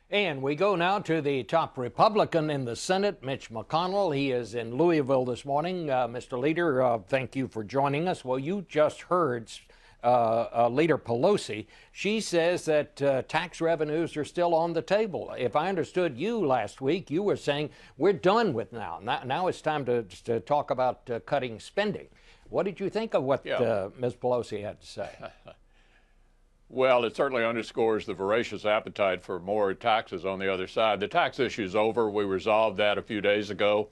And we go now to the top Republican in the Senate, Mitch McConnell. He is in Louisville this morning. Mr. Leader, thank you for joining us. Well, you just heard Leader Pelosi. She says that tax revenues are still on the table. If I understood you last week, you were saying we're done with now. Now it's time to talk about cutting spending. What did you think of what Ms. Pelosi had to say? Well, it certainly underscores the voracious appetite for more taxes on the other side. The tax issue is over. We resolved that a few days ago.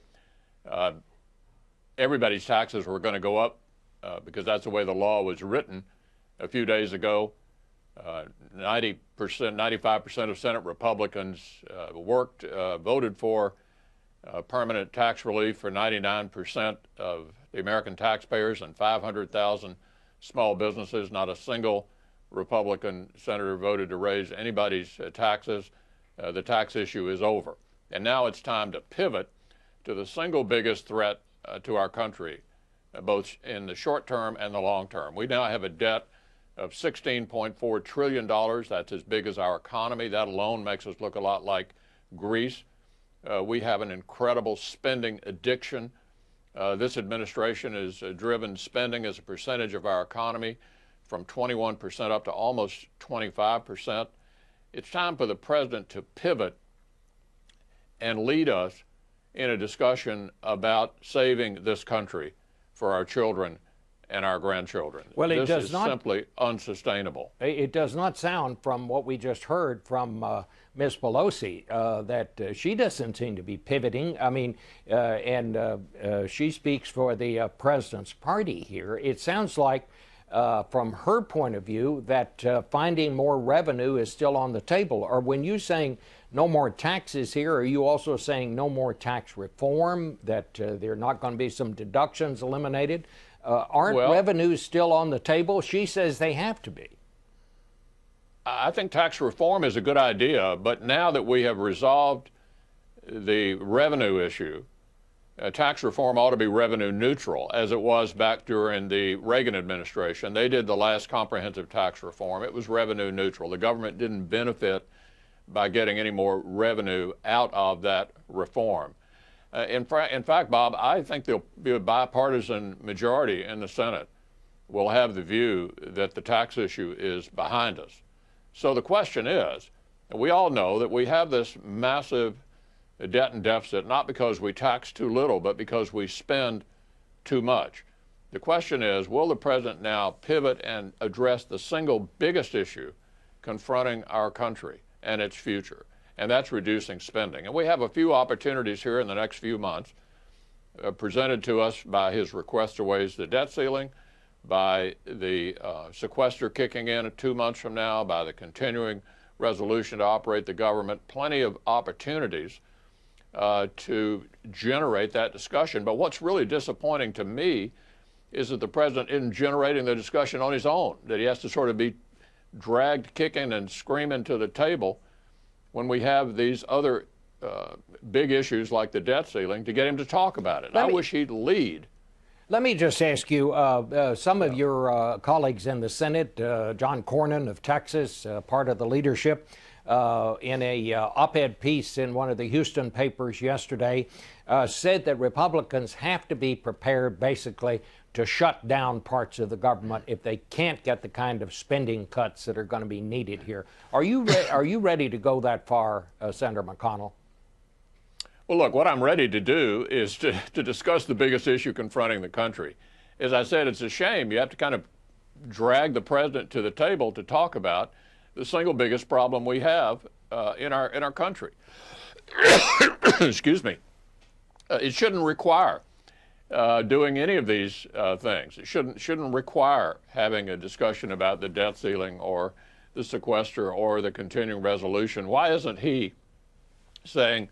Everybody's taxes were going to go up because that's the way the law was written a few days ago. 90%, 95% of Senate Republicans voted for permanent tax relief for 99% of the American taxpayers and 500,000 small businesses. Not a single Republican senator voted to raise anybody's taxes. The tax issue is over. And now it's time to pivot to the single biggest threat to our country, both in the short term and the long term. We now have a debt of $16.4 trillion. That's as big as our economy. That alone makes us look a lot like Greece. We have an incredible spending addiction. This administration has driven spending as a percentage of our economy from 21% up to almost 25%. It's time for the president to pivot and lead us in a discussion about saving this country for our children and our grandchildren. Well, this is simply unsustainable. It does not sound from what we just heard from Ms. Pelosi that she doesn't seem to be pivoting. I mean, she speaks for the president's party here. It sounds like from her point of view, that finding more revenue is still on the table. Or when you're saying no more taxes here, are you also saying no more tax reform, that there are not going to be some deductions eliminated? Aren't revenues still on the table? She says they have to be. I think tax reform is a good idea, but now that we have resolved the revenue issue, tax reform ought to be revenue neutral, as it was back during the Reagan administration. They did the last comprehensive tax reform. It was revenue neutral. The government didn't benefit by getting any more revenue out of that reform. In fact, Bob, I think there'll be a bipartisan majority in the Senate will have the view that the tax issue is behind us. So the question is, we all know that we have this massive debt and deficit, not because we tax too little, but because we spend too much. The question is, will the president now pivot and address the single biggest issue confronting our country and its future? And that's reducing spending. And we have a few opportunities here in the next few months presented to us by his request to raise the debt ceiling, by the sequester kicking in 2 months from now, by the continuing resolution to operate the government. Plenty of opportunities to generate that discussion. But what's really disappointing to me is that the president isn't generating the discussion on his own, that he has to sort of be dragged kicking and screaming to the table when we have these other big issues like the debt ceiling to get him to talk about it. I wish he'd lead. Let me just ask you, some of your colleagues in the Senate, John Cornyn of Texas, part of the leadership, in a op-ed piece in one of the Houston papers yesterday, said that Republicans have to be prepared basically to shut down parts of the government if they can't get the kind of spending cuts that are going to be needed here. Are you ready to go that far, Senator McConnell? Well, look, what I'm ready to do is to discuss the biggest issue confronting the country. As I said, it's a shame you have to kind of drag the president to the table to talk about the single biggest problem we have in our country. Excuse me. It shouldn't require doing any of these things. It shouldn't require having a discussion about the debt ceiling or the sequester or the continuing resolution. Why isn't he saying,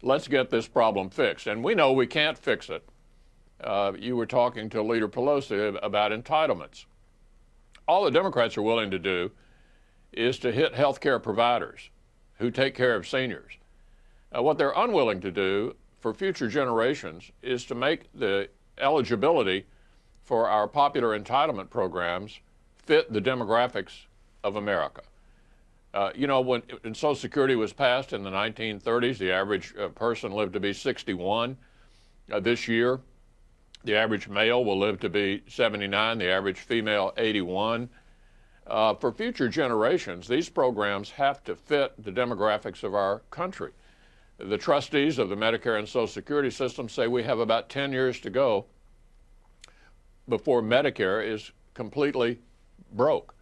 let's get this problem fixed? And we know we can't fix it. You were talking to Leader Pelosi about entitlements. All the Democrats are willing to do is to hit health care providers who take care of seniors. What they're unwilling to do for future generations is to make the eligibility for our popular entitlement programs fit the demographics of America. You know, when Social Security was passed in the 1930s, the average person lived to be 61. This year, the average male will live to be 79, the average female 81. For future generations, these programs have to fit the demographics of our country. The trustees of the Medicare and Social Security system say we have about 10 years to go before Medicare is completely broke.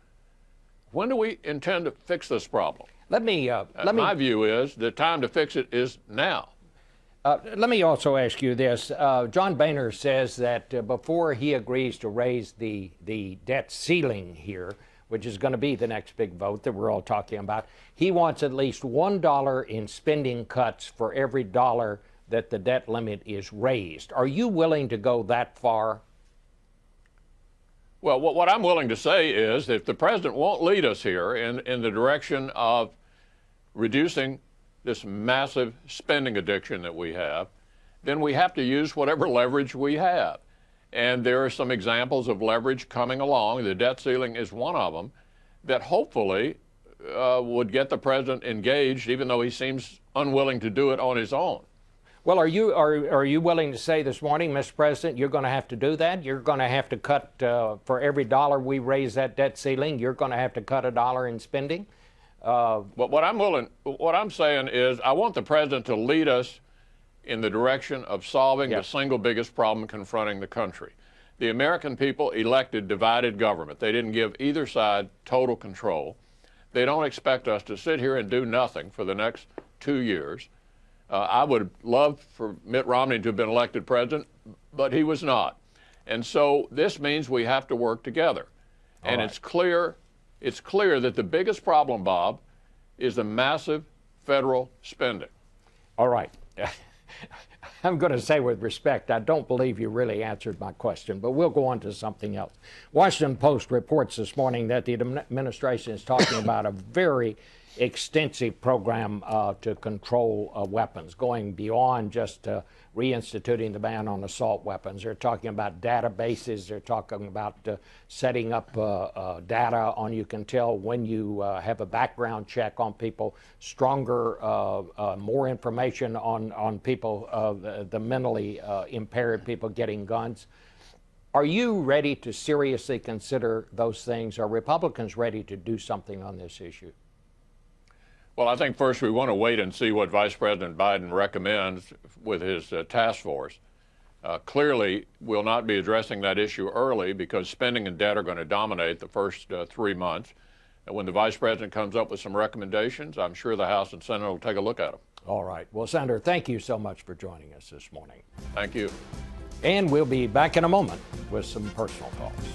When do we intend to fix this problem? My view is the time to fix it is now. Let me also ask you this. John Boehner says that before he agrees to raise the debt ceiling here, which is going to be the next big vote that we're all talking about, he wants at least $1 in spending cuts for every dollar that the debt limit is raised. Are you willing to go that far? Well, what I'm willing to say is that if the president won't lead us here in the direction of reducing this massive spending addiction that we have, then we have to use whatever leverage we have. And there are some examples of leverage coming along. The debt ceiling is one of them that hopefully would get the president engaged, even though he seems unwilling to do it on his own. Well, are you willing to say this morning, Mr. President, you're going to have to do that? You're going to have to cut, for every dollar we raise that debt ceiling, you're going to have to cut $1 in spending? But what I'm saying is I want the president to lead us in the direction of solving the single biggest problem confronting the country. The American people elected divided government. They didn't give either side total control. They don't expect us to sit here and do nothing for the next 2 years. I would love for Mitt Romney to have been elected president, but he was not. And so this means we have to work together. And it's clear that the biggest problem, Bob, is the massive federal spending. All right. I'm going to say with respect, I don't believe you really answered my question, but we'll go on to something else. Washington Post reports this morning that the administration is talking about a very extensive program to control weapons, going beyond just reinstituting the ban on assault weapons. They're talking about databases. They're talking about setting up data on, you can tell when you have a background check on people, stronger, more information on people, the mentally impaired people getting guns. Are you ready to seriously consider those things? Are Republicans ready to do something on this issue? Well, I think first we want to wait and see what Vice President Biden recommends with his task force. Clearly, we'll not be addressing that issue early because spending and debt are going to dominate the first 3 months. And when the Vice President comes up with some recommendations, I'm sure the House and Senate will take a look at them. All right. Well, Senator, thank you so much for joining us this morning. Thank you. And we'll be back in a moment with some personal thoughts.